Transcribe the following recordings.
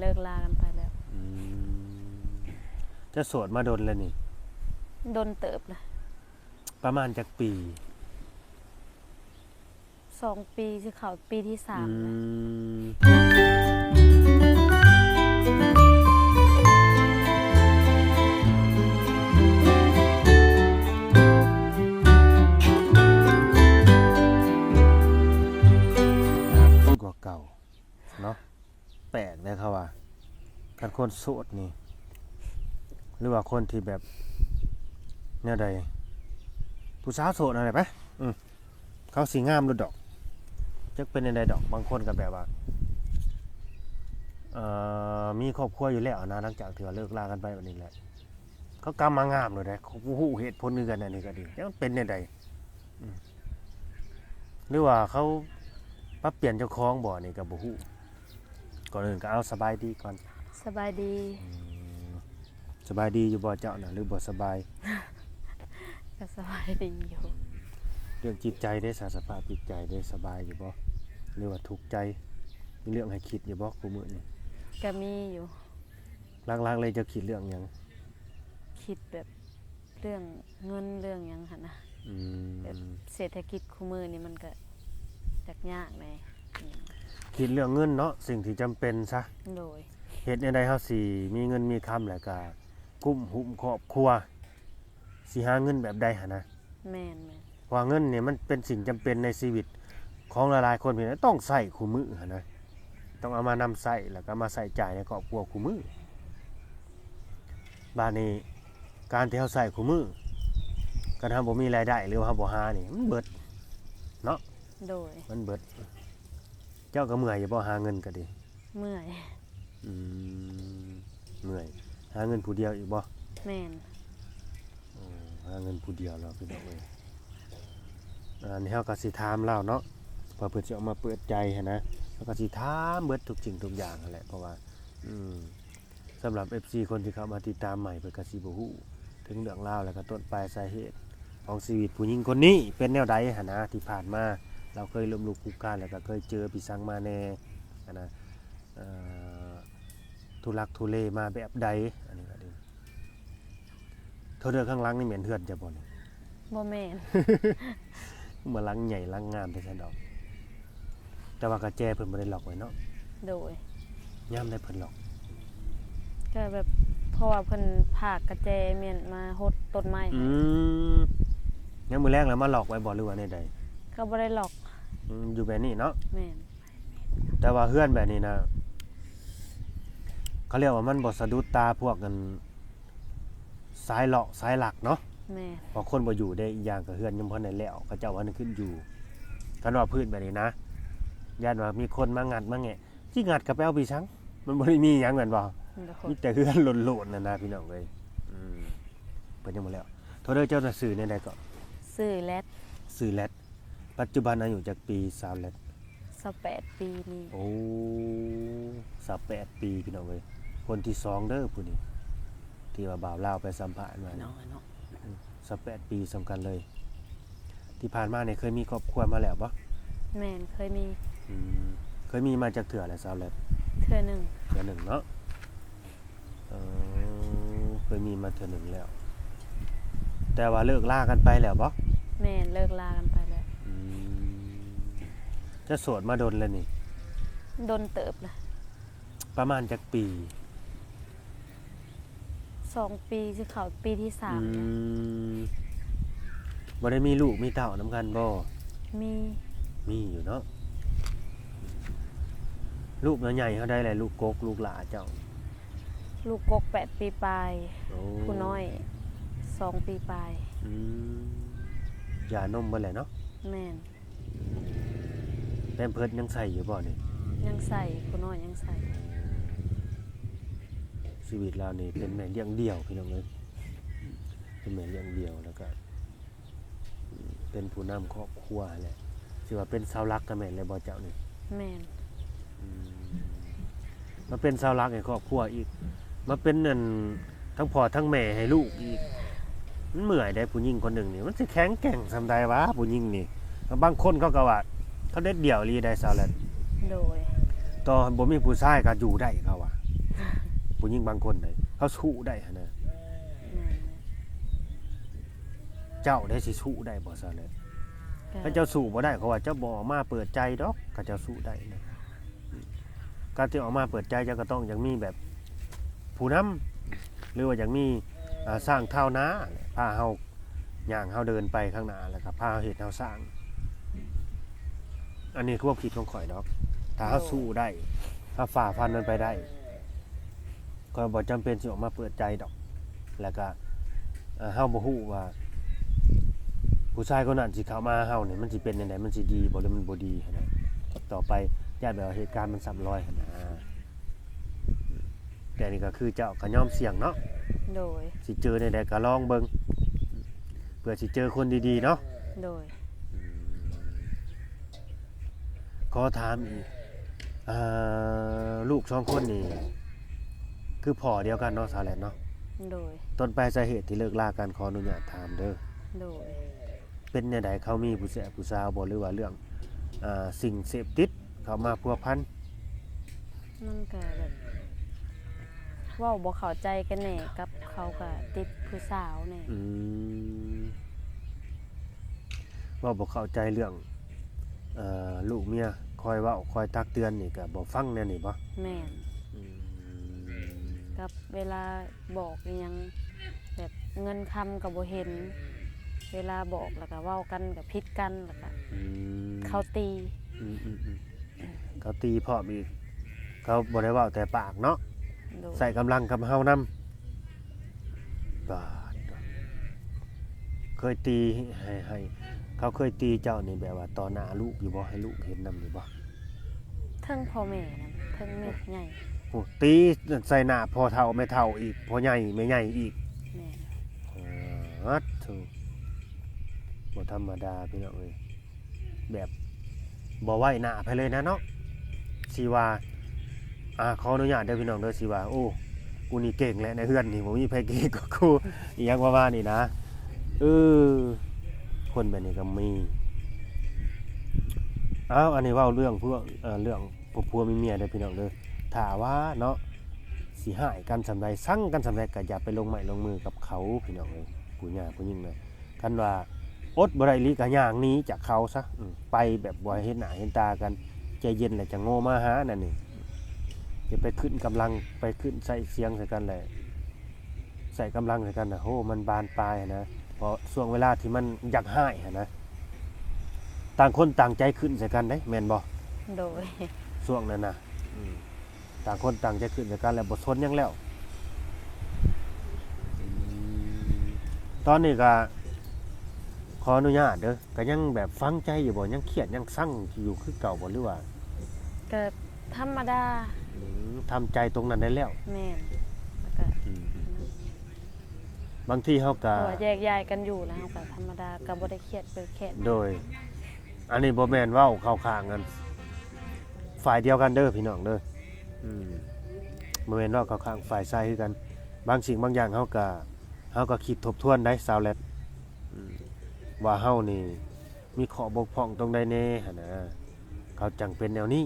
ลิกลากันไปแล้วจะโสดมาดนแล้วนี่ดนเติบเลยประมาณจักปี2 ปีสิเข้าปีที่3กว่าเก่าเนาะแปลกเลยครับว่าการคนโสดนี่หรือว่าคนที่แบบแนวใดผู้สาวโสดอะไรปะเขาสีงามดูดอกจักเป็นในใดดอกบางคนก็แบบว่ามีครอบครัวอยู่แล้วนะหลังจากที่ว่าเลิกลากันไปแบบนี้แหละเขากำมางามเลยนะเขาหูเหตุผลนึงกันอันนี้ก็ดีแล้วเป็นในใดหรือว่าเขาปรับเปลี่ยนเจ้าของบ่นี่ก็บ่ฮู้ก่อนอื่นก็เอาสบายดีก่อนสบายดีสบายดีอยู่บ่เจ้าน่ะหรือบ่สบายก็สบายดีอยู่เรื่องจิตใจได้สภาพจิตใจได้สบายอยู่บ่หรือว่าทุกข์ใจมีเรื่องให้คิดอยู่บ่คุมื้อนี้ก็มีอยู่หลักๆเลยจะคิดเรื่องหยังคิดแบบเรื่องเงินเรื่องหยังหั่นน่ะแบบเศรษฐกิจคุมื้อนี้มันก็ยากแน่คิดเรื่องเงินเนาะสิ่งที่จำเป็นซะโดยเฮ็ดแนวใดเฮาสิมีเงินมีคำแล้วก็กุ้มหุมครอบครัวสิหาเงินแบบใดหั่นนะแม่นๆว่าเงินเนี่ยมันเป็นสิ่งจำเป็นในชีวิตของหลายๆคนเพิ่นต้องใช้คู่มื้อหั่นนะต้องเอามานำใช้แล้วก็มาใส่จ่ายในครอบครัวคู่มื้อบัดนี้การที่เฮาใช้คู่มื้อการทำบ่มีรายได้หรือว่าเฮาบ่หานี่มันเบิดเนาะโดยมันเบิดเจ้าก็เมื่อยอยู่บ่หาเงินก็ดีเมื่อยเมื่อยหาเงินผู้เดียวอีกบ่แม่นหาเงินผู้เดียวเราพี่น้องเอ้ยอันนี้เฮาก็สิถามเล่าเนาะว่าเพิ่นสิออกมาเปิดใจหั่นนะเฮาก็สิถามเบิดทุกสิ่งทุกอย่างนั่นแหละเพราะว่าสำหรับ FC คนที่เข้ามาติดตามใหม่เพิ่นก็สิบ่ฮู้ถึงเรื่องราวแล้วก็ต้นปลายสาเหตุของชีวิตผู้หญิงคนนี้เป็นแนวใดหั่นนะที่ผ่านมาเราเคยล้มลุกคลุกคลานแล้วก็เคยเจอปีสังมาแน่นะทุลักทุเลมาแบบใดอันนี้ก็ดีเท่าเดิมข้างหลังนี่เหม็นเถื่อนจะบ่นี่บ่แม่น มาหลังใหญ่หลังงามแต่ซั่นดอกแต่ว่ากระแจเพิ่นบ่ได้ล็อกไว้เนาะโดยยามได้เพิ่นล็อกก็แบบเพราะว่าเพิ่นพากกระแจแม่นมาหดต้นไม้ยามมื้อแรกแล้วมาล็อกไว้บ่หรือว่าแนวใดก็บ่ได้ล็อกอยู่แบบนี้เนาะแม่นแต่ว่าเฮือนแบบนี้นะเขาเรียกว่ามันบ่สะดุดตาพวกกันสายเลาะสายหลักเนาะแม่พอคนบ่อยู่ได้อีกอย่างก็เฮือนยังบ่ได้แล้วเขาเจ้าว่านึงขึ้นอยู่กันว่าพื้นแบบนี้นะญาติว่ามีคนมางัดมาแงะสิงัดก็ไปเอาไปซังมันบ่ได้มีหยังแม่นบ่มีแต่เฮือนโลนๆนั่นนะพี่น้องเอ้ยเพิ่นยังบ่แล้วโทษเด้อเจ้าน่ะซื้อแนวใดก็ซื้อแลดซื้อแลดปัจจุบันอายุจักปีสาวแลด28 ปีนี่โอ้28 ปีพี่น้องเอ้ยคนที่2เด้อผู้นี้ที่ว่าบ่าวลาวไปสัมภาษณ์มาเนาะ28 ปีสำคัญเลยที่ผ่านมาเนี่ยเคยมีครอบครัวมาแล้วบ่แม่นเคยมีเคยมีมาจากเถื่อแล้วสาวแลดเทื่อนึงเนาะเคยมีมาเทื่อนึงแล้วแต่ว่าเลิกลากันไปแล้วบ่แม่นเลิกลากันไปแล้วจะโสดมาดนแล้วนี่ดนเติบเลยประมาณจักปี2 ปีสิเข้าปีที่3บ่ได้มีลูกมีเต้านำกันบ่มีอยู่เนาะลูกใหญ่เฮาได้แหละลูกกกลูกหลาเจ้าลูกกก8 ปีปลายผู้น้อย2 ปีปลายยานมบ่แหละเนาะแม่นแพมเพิร์สยังใส่อยู่บ่นี่ยังใส่ผู้น้อยยังใส่ชีวิตเรานี่เป็นแม่เลี้ยงเดี่ยวพี่น้องเอ้ยเป็นแม่เลี้ยงเดี่ยวแล้วก็เป็นผู้นำครอบครัวแหละสิว่าเป็นเสาหลักก็แม่นเลยบ่เจ้านี่แม่นมาเป็นเสาหลักให้ครอบครัวอีกมาเป็นนั่นทั้งพ่อทั้งแม่ให้ลูกอีกมันเมื่อยได้ผู้หญิงคนหนึ่งนี่มันสิแข็งแกร่งซำใดวะผู้หญิงนี่บางคนเขาก็ว่าเขาเด็ดเดี่ยวลีได้สาวแลนโดยต่อบ่มีผู้ชายก็อยู่ได้เขาว่า ผู้หญิงบางคนได้เขาสู้ได้หั่นน่ะ แม่น เจ้าได้สิสู้ได้บ่ซะเลย ก็ ถ้าเจ้าสู้บ่ได้เขาว่าเจ้าบ่ออกมาเปิดใจดอกก็เจ้าสู้ได้นะการที่ออกมาเปิดใจเจ้าก็ต้องอยากมีแบบผู้นำหรือว่าอยากมีสร้างเท่านาพาเฮาย่างเฮาเดินไปข้างหน้าแล้วก็พาเฮาเฮ็ดเฮาสร้าง อันนี้คือความคิดของข่อยดอกถ้าเฮาสู้ได้ถ้าฝ่าฟันมันไปได้ก็บ่จำเป็นสิออกมาเปิดใจดอก แล้วก็เฮาบ่ฮู้ว่า ผู้ชายคนนั้นสิเข้ามาเฮานี่มันสิเป็นจังไดมันสิดีบ่หรือมันบ่ดีหันน่ะต่อไปญาติแบบว่าเหตุการณ์มันซ้ำรอยหั่นน่ะแต่นี่ก็คือเจ้าก็ยอมเสี่ยงเนาะ โดย สิเจอในใดก็ลองเบิ่งเพื่อสิเจอคนดีๆเนาะ โดย ขอถามอีกลูก2คนนี่คือพ่อเดียวกันเนาะสาวแหลนเนาะ โดย ต้นปลายสาเหตุที่เลิกลากันขออนุญาตถามเด้อ โดย เป็นจังไดเขามีผู้แสบผู้สาวบ่หรือว่าเรื่องสิ่งเสพติดเข้ามาพัวพัน มันก็แบบเว้าบ่เข้าใจกันแน่กับเขาก็ติดผู้สาวแน่ ว่าบ่เข้าใจเรื่องลูกเมียคอยเว้าคอยตักเตือนนี่ก็บ่ฟังแน่นี่บ่ แม่นกับเวลาบอกอิหยังแบบเงินคำก็บ่เห็น เวลาบอกแล้วก็เว้ากันก็ผิดกันแล้วก็เขาตี เขาตีพร้อมอีกเขาบ่ได้เว้าแต่ปากเนาะ โดย ใส่กำลังกับเฮานำบาดเคยตีให้เขาเคยตีเจ้านี่แบบว่าต่อหน้าลูกอยู่บ่ให้ลูกเห็นนำอยู่บ่ เทิงพ่อแม่นั่นเทิงแม่ใหญ่ โอ้ตีใส่หน้าพ่อเฒ่าแม่เฒ่าอีกพ่อใหญ่แม่ใหญ่อีก แม่น ถูกบ่ธรรมดาพี่น้องเอ้ยแบบบ่ไว้หน้าไปเลยนะเนาะสิว่าขออนุญาตเด้อพี่น้องเด้อสิว่าโอ้กูนี่เก่งแหละในเฮือนนี่บ่มีไผเก่งกว่ากูอีหยังว่านี่นะคนแบบนี้ก็มีอันนี้เว้าเรื่องพวกเรื่องผัวเมียเด้อพี่น้องเด้อถ้าว่าเนาะสิหายกันสำใดสั่งกันสำใดก็อย่าไปลงไม้ลงมือกับเขาพี่น้องเอ้ยผู้หญิงผู้หญิงเลยคันว่าอดบ่ได้ลิก็ย่างหนี้จากเขาซะไปแบบบ่ให้เห็นหน้าเห็นตากันใจเย็นแหละจะโง่มาหานั่นนี่จะไปขึ้นกำลังไปขึ้นใส่เสียงใส่กันแหละใส่กำลังใส่กันน่ะโหมันบานปลายนะเพราะช่วงเวลาที่มันอยากหายนะต่างคนต่างใจขึ้นใส่กันได้แม่นบ่ โดย ช่วงนั้นน่ะต่างคนต่างใจขึ้นใส่กันแล้วบ่ทนหยังแล้วตอนนี้ก็ขออนุญาตเด้อก็ยังแบบฟังใจอยู่บ่ยังเครียดยังสั่งอยู่คือเก่าบ่หรือว่า ก็ธรรมดา ทำใจตรงนั้นได้แล้ว แม่นแล้วก็ บางทีเฮาก็ เพราะว่าแยกย้ายกันอยู่แล้วก็ธรรมดาก็บ่ได้เครียดเป็นแค่ โดย อันนี้บ่แม่นเว้าเข้าข้างกันฝ่ายเดียวกันเด้อพี่น้องเด้อบ่แม่นเว้าเข้าข้างฝ่ายซ้ายคือกันบางสิ่งบางอย่างเฮาก็คิดทบทวนได้สาวแลดว่าเฮานี่มีข้อบกพร่องตรงใดแน่หั่นน่ะเขาจังเป็นแนวนี้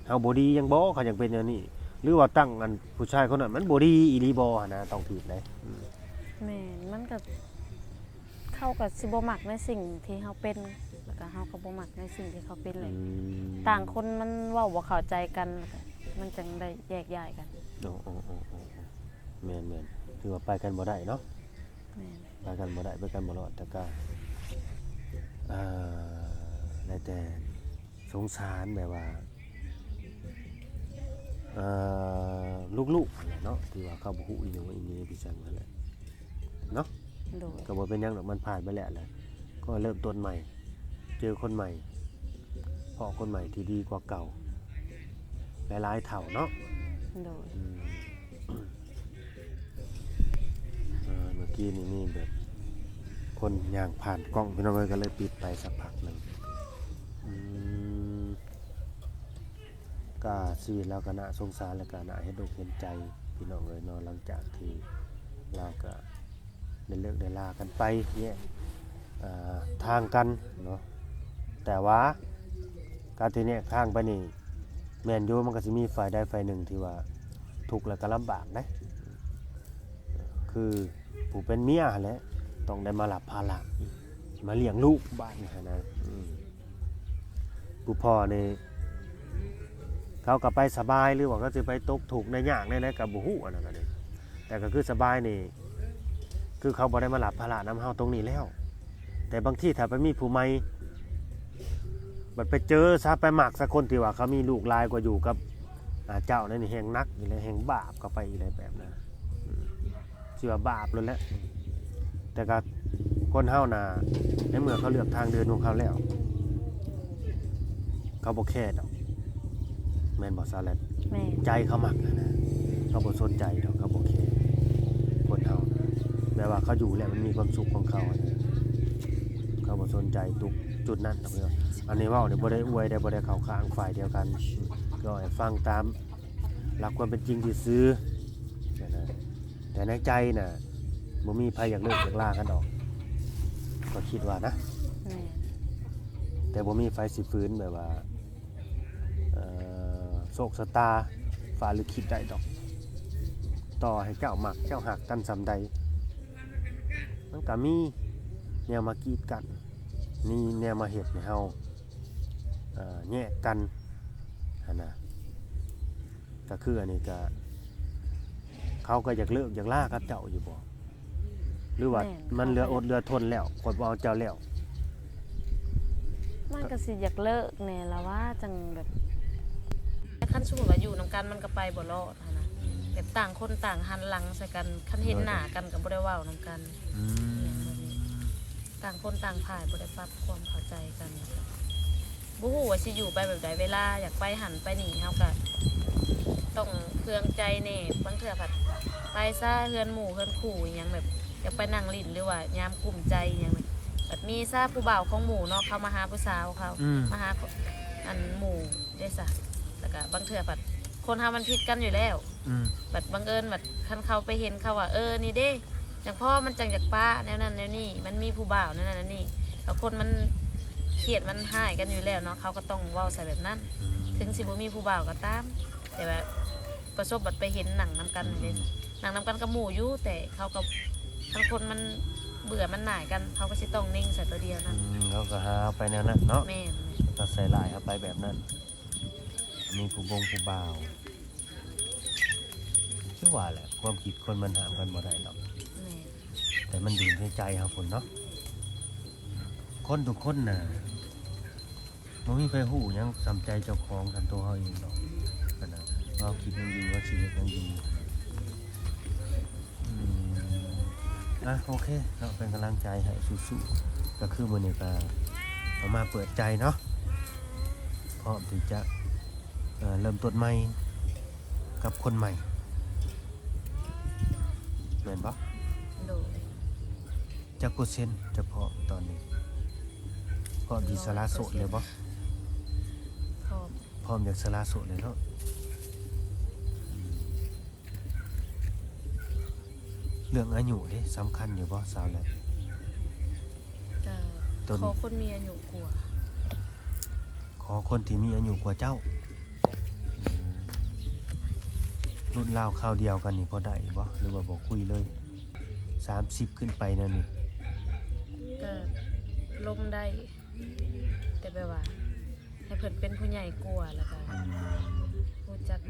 เฮาบ่ดียังบ่เขาจังเป็นแนวนี้หรือว่าตั้งอันผู้ชายคนนั้นมันบ่ดีอีหลีบ่หั่นน่ะต้องผิดเลย แม่นมันก็เข้ากับสิบ่มักในสิ่งที่เฮาเป็นแล้วก็เฮาก็บ่มักในสิ่งที่เขาเป็นเลยต่างคนมันเว้าบ่เข้าใจกันแล้วก็มันจังได้แยกย้ายกัน โอ้แม่นๆถือว่าไปกันบ่ได้เนาะ แม่น ไปกันบ่ได้ไปกันบ่รอดแต่ก็ได้แต่สงสารแบบว่าลูกๆนั่นแหละเนาะที่ว่าเขาบ่ฮู้อีหยังว่าอีนี้พี่จังนั่นแหละเนาะ โดย ก็บ่เป็นหยังดอกมันผ่านไปแล้วแหละก็เริ่มต้นใหม่ เจอคนใหม่เพาะคนใหม่ที่ดีกว่าเก่าหลายๆเท่าเนาะ โดย เมื่อกี้นี่แบบคนย่างผ่านกล้องพี่น้องเอ้ยก็เลยปิดไปสักพักหนึงก็ชีวิตเราก็น่าสงสารแล้วก็น่าเห็นอกเห็นใจพี่น้องเอ้ยเนาะหลังจากที่เราก็ได้เลิกได้ลากันไปเนี่ยทางกันเนาะแต่ว่าการที่เนี่ยข้างไปนี่แม่นอยู่มันก็สิมีฝ่ายใดฝ่ายหนึ่งที่ว่า ทุกข์แล้วก็ลำบากนะคือผู้เป็นเมียหั่นแหละต้องได้มารับภาระอีกมาเลี้ยงลูกบ้านนี่หั้นนะผู้พ่อนี่เขาก็ไปสบายหรือว่าเขาสิไปตกทุกข์ในยากในอะไรก็บ่ฮู้อันนั้นก็ได้แต่ก็คือสบายนี่คือเขาบ่ได้มารับภาระนำเฮาตรงนี้แล้วแต่บางทีถ้าไปมีผู้ใหม่บัดไปเจอซะไปมักสักคนที่ว่าเขามีลูกหลายกว่าอยู่กับเจ้านั่นนี่แห่งนักอีกแล้วแห่งบาปก็ไปอีกแล้วแบบนั้นสิว่าบาปเลยแหละแต่ก็คนเฮาน่ะในเมื่อเขาเลือกทางเดินของเขาแล้วเขาบ่แค่ดอกแม่นบ่ซาแลด แม่น ใจเขามักนะเขาบ่สนใจดอกเขาบ่แค่คนเฮานะแม้ว่าเขาอยู่แล้วมันมีความสุขของเขานะเขาบ่สนใจทุกจุดนั้นดอกเด้ออันนี้เว้าเนี่ยบ่ได้อวยได้บ่ได้เข้าข้างฝ่ายเดียวกันก็ให้ฟังตามหลักความเป็นจริงที่ซื้อนะแต่ในใจน่ะบ่มีใครอยากเลิกอยากลากันดอกก็คิดว่านะ แม่น แต่บ่มีไฟสิฟื้นแบบว่าโศกสตาฝ่าหรือคิดได้ดอกต่อให้เจ้ามักเจ้าหักกันสำใดมันก็มีแนวมากีดกันนี่แนวมาเฮ็ดให้เฮาแยกกันหั่นน่ะก็คืออันนี้ก็เขาก็อยากเลิกอยากลากับเจ้าอยู่บ่หรือว่ามันเหลืออดเหลือทนแล้วข่อยบ่เอาเจ้าแล้ว มันก็สิอยากเลิกแน่ละว่าจังแบบคันสมมุติว่าอยู่นํกันมันก็ไปบ่รอดหั้นนะแบบต่างคนต่างหันหลังใส่กันคันเห็นหน้ากันก็บ่ได้เว้านํกันต่างคนต่างพ่ายบ่ได้ปรับความเข้าใจกันบ่ฮู้ว่าสิอยู่ไปแบบใดเวลาอยากไปหันไปนี่เฮาก็ต้องเครื่องใจแน่บางเทื่อผัดไปซะเฮือนหมู่เฮือนคู่อิหยังแบบอยากไปนั่งลิ้นหรือว่ายามกลุ่มใจอิหยังแบบแบบมีซะผู้บ่าวของหมู่เนาะเขามาหาผู้สาวเขามาหาอันหมู่ได้ซะแล้วก็บางเทื่อผัดคนเฮามันผิดกันอยู่แล้วบัดบังเอิญบัดคันเขาไปเห็นเขาว่านี่เด้จังพ่อมันจังจากป้าแนวนั้นแนวนี้มันมีผู้บ่าวนั่นนั่นนี่แล้วคนมันเครียดมันหายกันอยู่แล้วเนาะเขาก็ต้องเว้าใส่แบบนั้นถึงสิบ่มีผู้บ่าวก็ตามแต่ว่าประสบบัดไปเห็นหนังนํกันเลยหนังนํกันกับหมู่อยู่แต่เขาก็ทั้งคนมันเบื่อมันหน่ายกันเขาก็สิต้องนิ่งใส่ตัวเดียวนะ เขาก็หาไปแนวนั้นเนาะ แม่น ก็ใส่ลายเข้าไปแบบนั้นมีผู้ผู้บ่าวชื่อว่าแหละความคิดคนมันหามกันบ่ได้หรอก แม่น แต่มันอยู่ในใจครับผมเนาะคนทุกคนน่ะมันมีไปหูหยังสำใจเจ้าของกันตัวเขาเองหรอกขนาดเราคิดยังดีว่าชีวิตยังดีโอเคเราเป็นกำลังใจให้สู้ๆก็คือมื้อนี้ก็เอามาเปิดใจเนาะพร้อมที่จะเริ่มต้นใหม่กับคนใหม่แม่นบ่ โดย จักเปอร์เซ็นต์จะพร้อมตอนนี้พร้อมที่สละโสดเลยบ่ พร้อม พร้อมอยากสละโสดเลยเนาะเรื่องอายุเด้สำคัญอยู่บ่สาวแหละ ก็ขอคนมีอายุกว่า ขอคนที่มีอายุกว่าเจ้ารุ่นราวคราวเดียวกันนี่พอได้บ่หรือว่าบ่คุยเลย30ขึ้นไปนั่นนี่ ก็ลมได้ แต่แบบว่า ให้เพิ่นเป็นผู้ใหญ่กว่าแล้วก็รู้จัก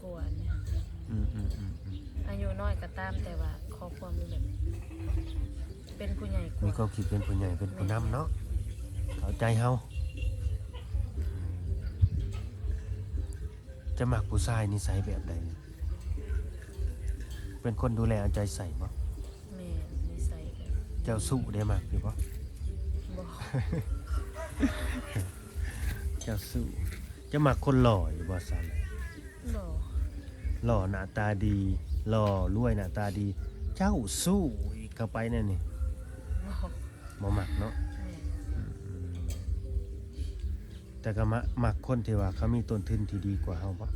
กว่าเนี่ย อายุน้อยก็ตามแต่ว่าครอบครัวมีแบบเป็นผู้ใหญ่ก มี ว่า ความคิดเป็นผู้ใหญ่เป็นผู้นำเนาะเข้าใจเฮาจะมักผู้ชายนิสัยแบบใดเป็นคนดูแลเอาใจใส่บ่ แม่นิสัยก็ เจ้าสู้ได้มักอยู่บ่ บ่ เจ้าสู้จะมักคนหล่ออยู่บ่ซั่น บ่ หล่อหน้าตาดีหล่อรวยหน้าตาดี เจ้าสู้อีกเข้าไปนั่นนี่ บ่ บ่มักเนาะ แม่ แต่ก็มักคนที่ว่าเขามีต้นทุนที่ดีกว่าเฮาบ่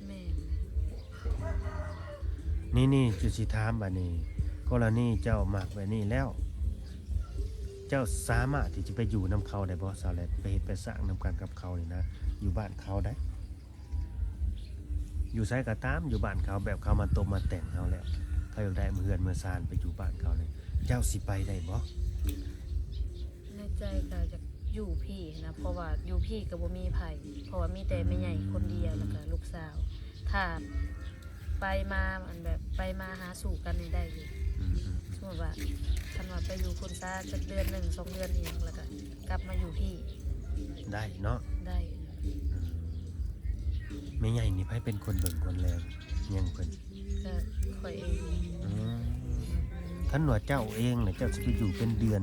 แม่ นี่จุดสิถามบัดนี้กรณีเจ้ามักแบบนี้แล้ว เจ้าสามารถที่จะไปอยู่นำเขาได้บ่สาวแลดไปเฮ็ดไปสร้างนำกันกับเขานี่นะอยู่บ้านเขาได้ อยู่ไสก็ตามอยู่บ้านเขาแบบเขามาตบมาแต่งเฮาแล้วเขาอยากได้เฮือนเมือซานไปอยู่บ้านเขาเลยเจ้าสิไปได้บ่ ในใจก็อยากอยู่พี่นะเพราะว่าอยู่พี่ก็บ่มีไผเพราะว่ามีแต่แม่ใหญ่คนเดียวแล้วก็ลูกสาว ถ้าไปมาอันแบบไปมาหาสู่กันนี่ได้อยู่ อืม สมมติว่าคันว่าไปอยู่คนซาจักเดือนหนึ่ง2 เดือนเองแล้วก็กลับมาอยู่พี่ ได้เนาะ ได้ แม่ใหญ่นี่ไผเป็นคนเบิ่งคนแลยังเพิ่น ก็ค่อยเอง คันว่าเจ้าเองน่ะเจ้าสิไปอยู่เป็นเดือน